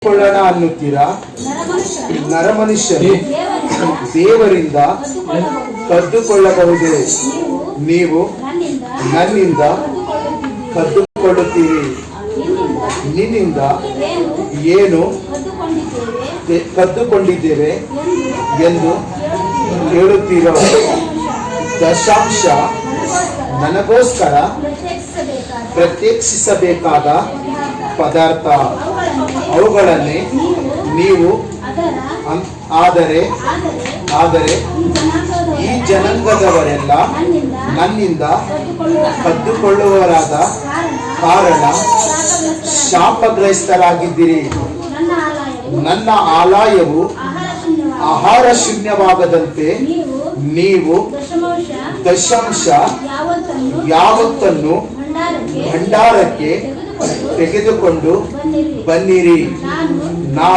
ಕೊಳ್ಳೋಣ ಅನ್ನುತ್ತೀರಾ? ನರಮನುಷ್ಯನು ದೇವರಿಂದ ಕದ್ದುಕೊಳ್ಳಬಹುದೇ? ನೀವು ನನ್ನಿಂದ ಕದ್ದುಕೊಳ್ಳುತ್ತೀರಿ. ನಿನ್ನಿಂದ ಏನು ಕದ್ದುಕೊಂಡಿದ್ದೇವೆ ಎಂದು ಹೇಳುತ್ತೀರೋ? ದಶಾಂಶ ನನಗೋಸ್ಕರ ಪ್ರತ್ಯೇಕಿಸಬೇಕಾದ ಪದಾರ್ಥ, ಅವುಗಳನ್ನೇ ನೀವು ಆದರೆ ಈ ಜನಾಂಗದವರೆಲ್ಲ ನನ್ನಿಂದ ಕದ್ದುಕೊಳ್ಳುವವರಾದ ಕಾರಣ ಶಾಪಗ್ರಸ್ತರಾಗಿದ್ದೀರಿ. ನನ್ನ ಆಲಯವು ಆಹಾರ ಶೂನ್ಯವಾಗದಂತೆ ನೀವು ದಶಾಂಶ ಯಾವತ್ತನ್ನು ಭಂಡಾರಕ್ಕೆ ತೆಗೆದುಕೊಂಡು ಬನ್ನಿರಿ.